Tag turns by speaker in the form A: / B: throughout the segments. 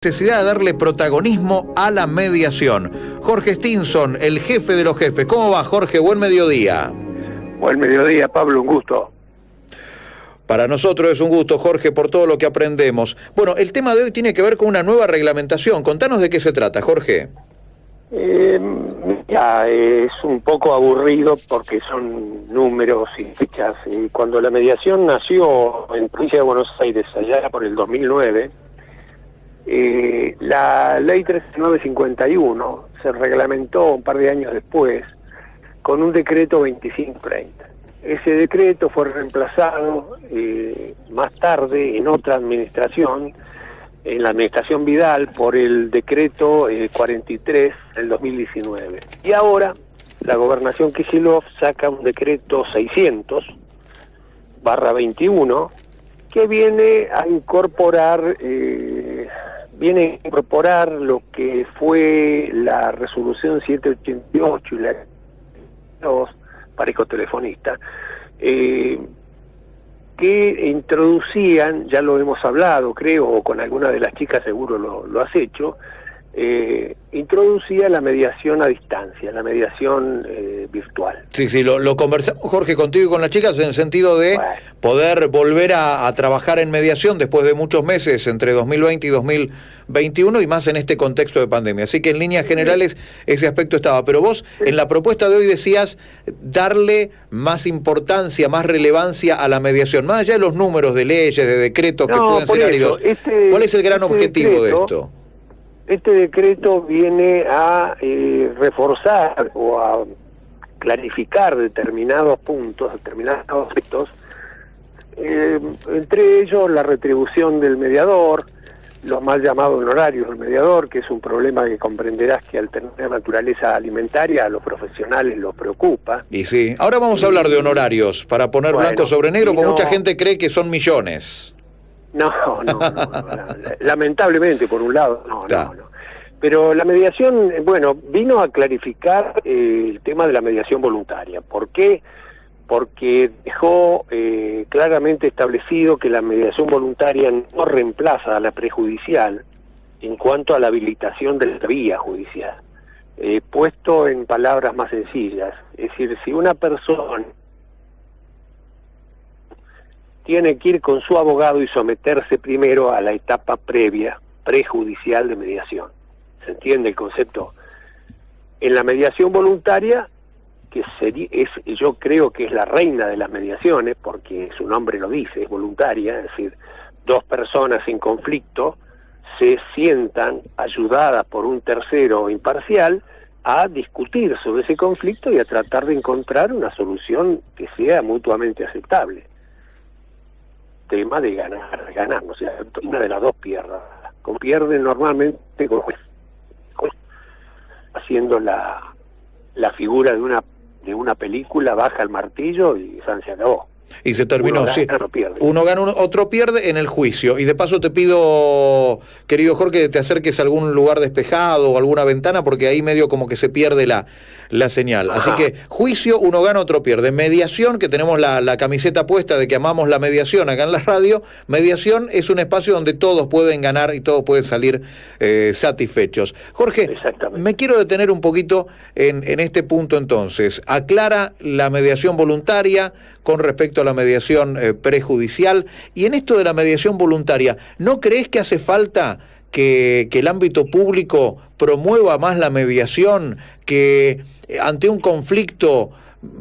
A: Necesidad de darle protagonismo a la mediación. Jorge Stinson, el jefe de los jefes. ¿Cómo va, Jorge? Buen mediodía.
B: Buen mediodía, Pablo, un gusto.
A: Para nosotros es un gusto, Jorge, por todo lo que aprendemos. Bueno, el tema de hoy tiene que ver con una nueva reglamentación. Contanos de qué se trata, Jorge.
B: Es un poco aburrido porque son números y fechas. Cuando la mediación nació en provincia de Buenos Aires, allá por el 2009, la ley 13951 se reglamentó un par de años después con un decreto 2530. Ese decreto fue reemplazado más tarde en otra administración, en la administración Vidal, por el decreto 43 del 2019. Y ahora la gobernación Kicillof saca un decreto 600/21 que viene a incorporar lo que fue la resolución 788 y la 2 parejo telefonista, que introducían, ya lo hemos hablado creo, o con alguna de las chicas seguro lo has hecho, introducía la mediación a distancia, la mediación virtual.
A: Sí, lo conversamos, Jorge, contigo y con las chicas en el sentido de poder volver a trabajar en mediación después de muchos meses entre 2020 y 2021 y más en este contexto de pandemia. Así que en líneas generales ese aspecto estaba. Pero vos en la propuesta de hoy decías darle más importancia, más relevancia a la mediación, más allá de los números de leyes, de decretos que pueden ser áridos. ¿Cuál es el gran objetivo de esto?
B: Este decreto viene a reforzar o a clarificar determinados puntos, determinados aspectos, entre ellos la retribución del mediador, los mal llamados honorarios del mediador, que es un problema que comprenderás que al tener naturaleza alimentaria a los profesionales los preocupa.
A: Y sí, ahora vamos a hablar de honorarios, para poner blanco sobre negro, porque mucha gente cree que son millones.
B: No, lamentablemente, por un lado, no. Pero la mediación, vino a clarificar el tema de la mediación voluntaria. ¿Por qué? Porque dejó claramente establecido que la mediación voluntaria no reemplaza a la prejudicial en cuanto a la habilitación de la vía judicial. Puesto en palabras más sencillas, es decir, si una persona tiene que ir con su abogado y someterse primero a la etapa previa, prejudicial de mediación. ¿Se entiende el concepto? En la mediación voluntaria, que yo creo que es la reina de las mediaciones, porque su nombre lo dice, es voluntaria, es decir, dos personas en conflicto se sientan ayudadas por un tercero imparcial a discutir sobre ese conflicto y a tratar de encontrar una solución que sea mutuamente aceptable. Tema de ganar, o sea, una de las dos pierda. Pierden normalmente con juez, haciendo la figura de una película, baja el martillo y se acabó.
A: Y se terminó,
B: uno
A: sí.
B: Gana, no pierde.
A: Uno gana, otro pierde en el juicio. Y de paso te pido, querido Jorge, que te acerques a algún lugar despejado o alguna ventana, porque ahí medio como que se pierde la señal. Así que juicio, uno gana, otro pierde. Mediación, que tenemos la camiseta puesta de que amamos la mediación acá en la radio. Mediación es un espacio donde todos pueden ganar y todos pueden salir satisfechos. Jorge, me quiero detener un poquito en este punto entonces. Aclara la mediación voluntaria con respecto a la mediación prejudicial. Y en esto de la mediación voluntaria, ¿no crees que hace falta que el ámbito público promueva más la mediación, que ante un conflicto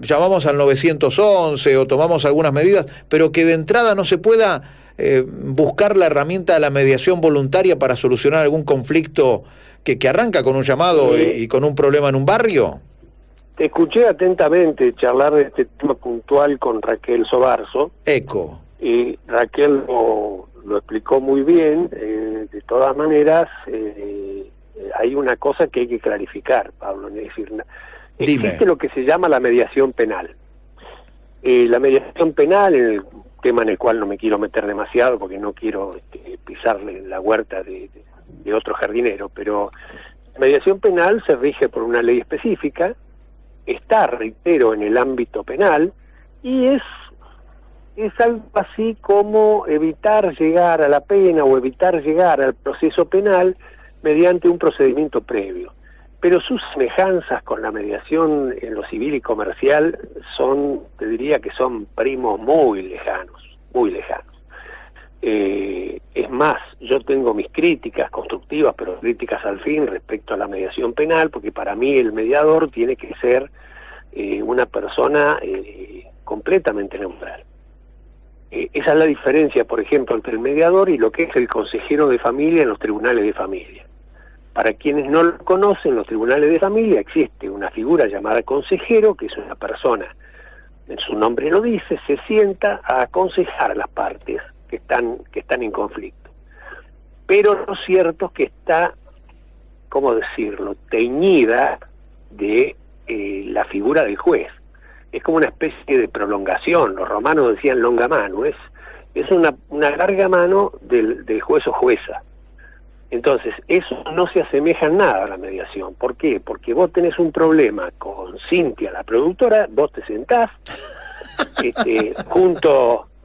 A: llamamos al 911 o tomamos algunas medidas, pero que de entrada no se pueda buscar la herramienta de la mediación voluntaria para solucionar algún conflicto que arranca con un llamado y con un problema en un barrio?
B: Te escuché atentamente charlar de este tema puntual con Raquel Sobarzo. Y Raquel lo explicó muy bien. De todas maneras, hay una cosa que hay que clarificar, Pablo. Es decir, existe lo que se llama la mediación penal. La mediación penal, en el tema en el cual no me quiero meter demasiado porque no quiero pisarle la huerta de otro jardinero, pero la mediación penal se rige por una ley específica, está, reitero, en el ámbito penal y es es algo así como evitar llegar a la pena o evitar llegar al proceso penal mediante un procedimiento previo. Pero sus semejanzas con la mediación en lo civil y comercial son, te diría que son primos muy lejanos, muy lejanos. Es más, yo tengo mis críticas constructivas, pero críticas al fin respecto a la mediación penal, porque para mí el mediador tiene que ser una persona completamente neutral. Esa es la diferencia, por ejemplo, entre el mediador y lo que es el consejero de familia en los tribunales de familia. Para quienes no lo conocen, en los tribunales de familia existe una figura llamada consejero, que es una persona, en su nombre lo dice, se sienta a aconsejar a las partes que están en conflicto. Pero lo cierto es que está, ¿cómo decirlo?, teñida de la figura del juez. Es como una especie de prolongación. Los romanos decían longa mano, es una larga mano del juez o jueza. Entonces, eso no se asemeja en nada a la mediación. ¿Por qué? Porque vos tenés un problema con Cintia, la productora, vos te sentás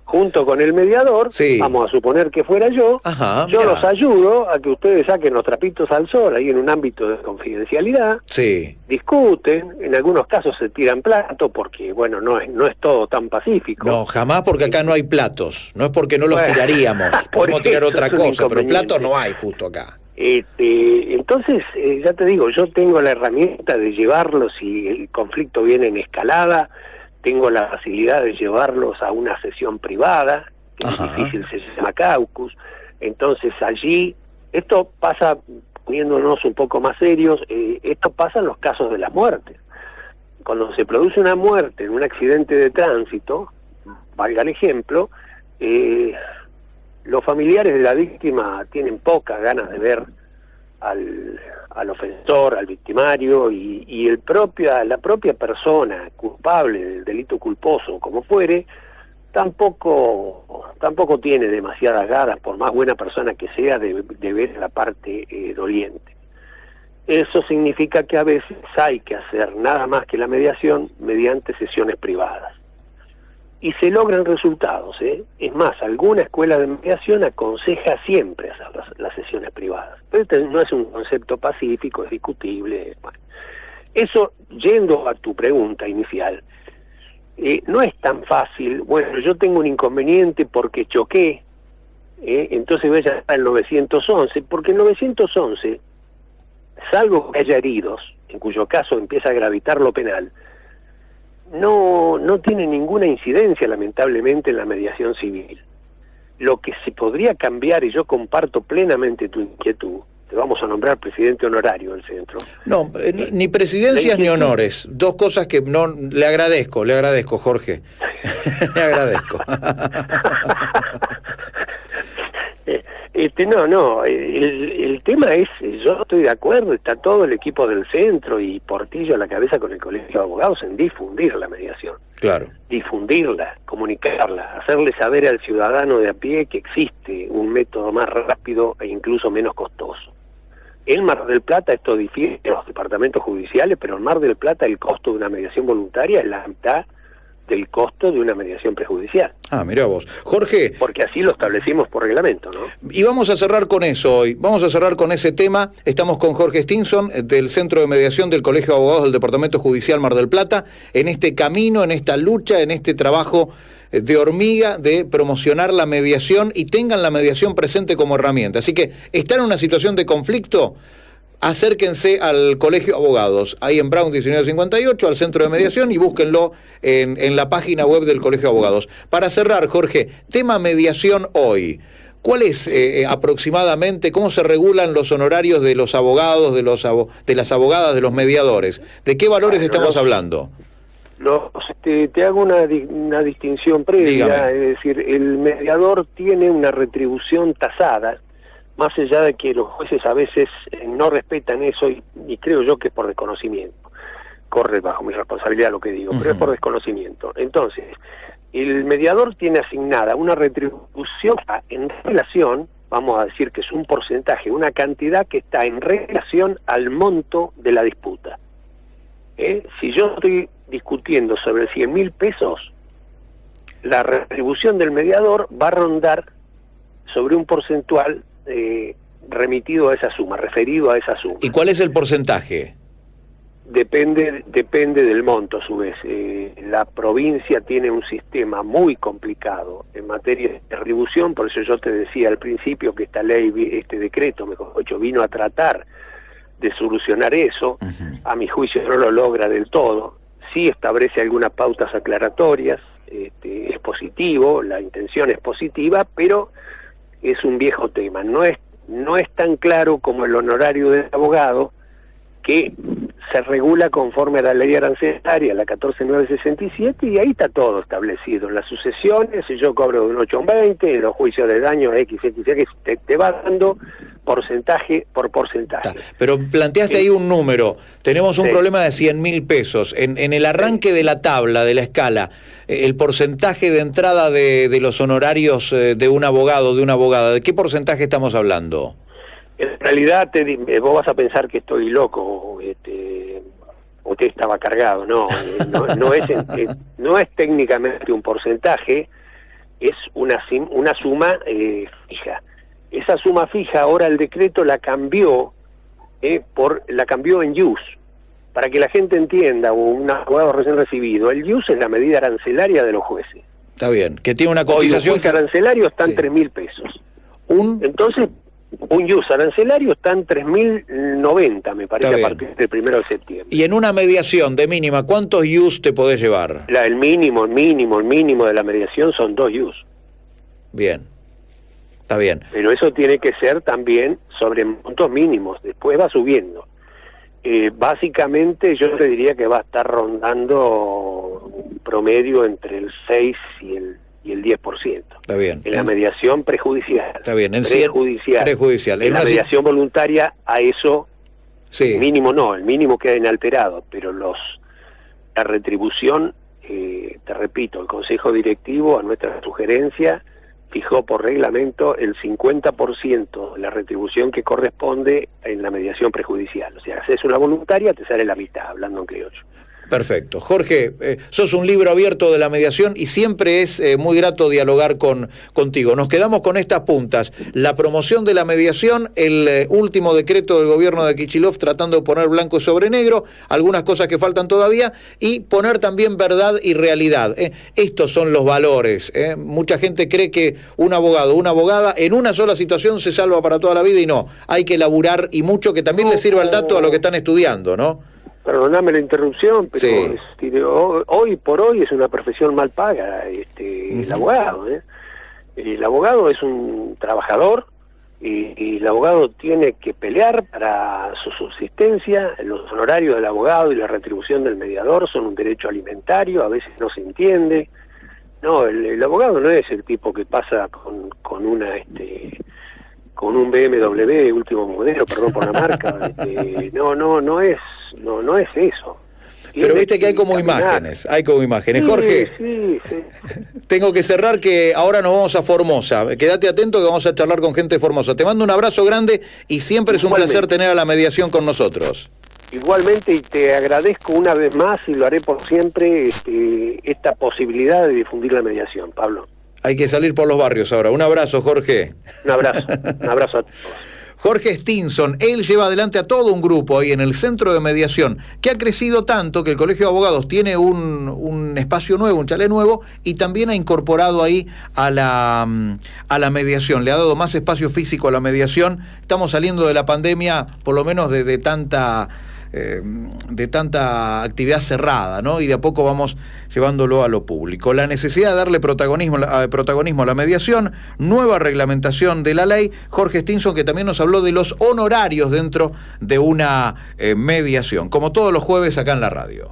B: junto con el mediador, sí. Vamos a suponer que fuera yo, yo los ayudo a que ustedes saquen los trapitos al sol ahí en un ámbito de confidencialidad, sí. Discuten, en algunos casos se tiran platos porque, bueno, no es todo tan pacífico.
A: No, jamás, porque acá no hay platos, no es porque no los tiraríamos, podemos tirar otra cosa, pero platos no hay justo acá.
B: Entonces, ya te digo, yo tengo la herramienta de llevarlos si el conflicto viene en escalada. Tengo la facilidad de llevarlos a una sesión privada, que es difícil, se llama caucus. Entonces allí, esto pasa, poniéndonos un poco más serios, esto pasa en los casos de las muertes. Cuando se produce una muerte en un accidente de tránsito, valga el ejemplo, los familiares de la víctima tienen pocas ganas de ver al ofensor, al victimario, y la propia persona culpable del delito culposo, como fuere, tampoco tiene demasiadas ganas, por más buena persona que sea, de ver la parte doliente. Eso significa que a veces hay que hacer nada más que la mediación mediante sesiones privadas. Y se logran resultados, ¿eh? Es más, alguna escuela de mediación aconseja siempre hacer las sesiones privadas. Pero este no es un concepto pacífico, es discutible. Bueno, eso, yendo a tu pregunta inicial, no es tan fácil. Bueno, yo tengo un inconveniente porque choqué, entonces voy a llamar al 911, porque el 911, salvo que haya heridos, en cuyo caso empieza a gravitar lo penal, no tiene ninguna incidencia, lamentablemente, en la mediación civil. Lo que se podría cambiar, y yo comparto plenamente tu inquietud, te vamos a nombrar presidente honorario del centro.
A: No, ni presidencias ni honores, dos cosas que no le agradezco, Jorge. Le agradezco.
B: El tema es, yo estoy de acuerdo, está todo el equipo del centro y Portillo a la cabeza con el Colegio de Abogados en difundir la mediación.
A: Claro.
B: Difundirla, comunicarla, hacerle saber al ciudadano de a pie que existe un método más rápido e incluso menos costoso. En Mar del Plata esto difiere de los departamentos judiciales, pero en Mar del Plata el costo de una mediación voluntaria es la mitad del costo de una mediación prejudicial.
A: Mirá vos. Jorge.
B: Porque así lo establecimos por reglamento, ¿no?
A: Y vamos a cerrar con eso hoy. Vamos a cerrar con ese tema. Estamos con Jorge Stinson, del Centro de Mediación del Colegio de Abogados del Departamento Judicial Mar del Plata, en este camino, en esta lucha, en este trabajo de hormiga de promocionar la mediación y tengan la mediación presente como herramienta. Así que, ¿están en una situación de conflicto? Acérquense al Colegio de Abogados, ahí en Brown 1958, al Centro de Mediación, y búsquenlo en la página web del Colegio de Abogados. Para cerrar, Jorge, tema mediación hoy. ¿Cuál es aproximadamente, cómo se regulan los honorarios de los abogados, de las abogadas, de los mediadores? ¿De qué valores estamos hablando?
B: Te hago una distinción previa. Dígame. Es decir, el mediador tiene una retribución tasada, más allá de que los jueces a veces no respetan eso, y creo yo que es por desconocimiento. Corre bajo mi responsabilidad lo que digo, pero es por desconocimiento. Entonces, el mediador tiene asignada una retribución en relación, vamos a decir que es un porcentaje, una cantidad que está en relación al monto de la disputa. Si yo estoy discutiendo sobre 100.000 pesos, la retribución del mediador va a rondar sobre un porcentual remitido a esa suma, referido a esa suma.
A: ¿Y cuál es el porcentaje?
B: Depende del monto, a su vez. La provincia tiene un sistema muy complicado en materia de retribución, por eso yo te decía al principio que esta ley, este decreto, mejor dicho, vino a tratar de solucionar eso. A mi juicio no lo logra del todo. Sí establece algunas pautas aclaratorias, es positivo, la intención es positiva, pero es un viejo tema. No es tan claro como el honorario del abogado, que se regula conforme a la ley arancelaria, la 14967, y ahí está todo establecido. En las sucesiones, si yo cobro de un 8 a un 20, en los juicios de daño X, te va dando porcentaje por porcentaje.
A: Pero planteaste ahí un número, tenemos un problema de 100.000 pesos. En el arranque de la tabla, de la escala, el porcentaje de entrada de los honorarios de un abogado, de una abogada, ¿de qué porcentaje estamos hablando?
B: En realidad, vos vas a pensar que estoy loco, usted estaba cargado, no es técnicamente un porcentaje, es una suma fija. Esa suma fija ahora el decreto la cambió en ius, para que la gente entienda, o un abogado recién recibido, el ius es la medida arancelaria de los jueces.
A: Está bien, que tiene una cotización.
B: Hoy un arancelario está en 3.000 pesos. Entonces, un ius arancelario está en 3.090, me parece, a partir del 1 de septiembre.
A: Y en una mediación de mínima, ¿cuántos ius te podés llevar?
B: El mínimo de la mediación son 2 ius.
A: Bien, está bien.
B: Pero eso tiene que ser también sobre montos mínimos, después va subiendo. Básicamente yo te diría que va a estar rondando un promedio entre el 6 y el 10%.
A: Está bien.
B: En la mediación prejudicial.
A: Está bien.
B: Prejudicial. En la mediación voluntaria, a eso, el mínimo queda inalterado, pero la retribución, te repito, el Consejo Directivo, a nuestra sugerencia, fijó por reglamento el 50% de la retribución que corresponde en la mediación prejudicial. O sea, haces una voluntaria, te sale la mitad, hablando en criollo.
A: Perfecto. Jorge, sos un libro abierto de la mediación y siempre es muy grato dialogar contigo. Nos quedamos con estas puntas. La promoción de la mediación, el último decreto del gobierno de Kicillof tratando de poner blanco sobre negro, algunas cosas que faltan todavía, y poner también verdad y realidad. Estos son los valores. Mucha gente cree que un abogado, una abogada, en una sola situación se salva para toda la vida, y no. Hay que laburar, y mucho, que también le sirva el dato a lo que están estudiando, ¿no?
B: Perdóname la interrupción, pero hoy por hoy es una profesión mal paga, el abogado. El abogado es un trabajador y el abogado tiene que pelear para su subsistencia. Los honorarios del abogado y la retribución del mediador son un derecho alimentario, a veces no se entiende. No, el abogado no es el tipo que pasa con un BMW último modelo, perdón por la marca. No es eso.
A: Pero viste que hay como imágenes. Sí, Jorge,
B: sí.
A: Tengo que cerrar, que ahora nos vamos a Formosa. Quédate atento que vamos a charlar con gente de Formosa. Te mando un abrazo grande y siempre es un placer tener a la mediación con nosotros.
B: Igualmente, y te agradezco una vez más, y lo haré por siempre, esta posibilidad de difundir la mediación, Pablo.
A: Hay que salir por los barrios ahora. Un abrazo, Jorge.
B: Un abrazo a todos.
A: Jorge Stinson, él lleva adelante a todo un grupo ahí en el Centro de Mediación, que ha crecido tanto que el Colegio de Abogados tiene un espacio nuevo, un chalet nuevo, y también ha incorporado ahí a la mediación. Le ha dado más espacio físico a la mediación. Estamos saliendo de la pandemia, por lo menos de tanta actividad cerrada, ¿no? Y de a poco vamos llevándolo a lo público. La necesidad de darle protagonismo a la mediación, nueva reglamentación de la ley. Jorge Stinson, que también nos habló de los honorarios dentro de una mediación, como todos los jueves acá en la radio.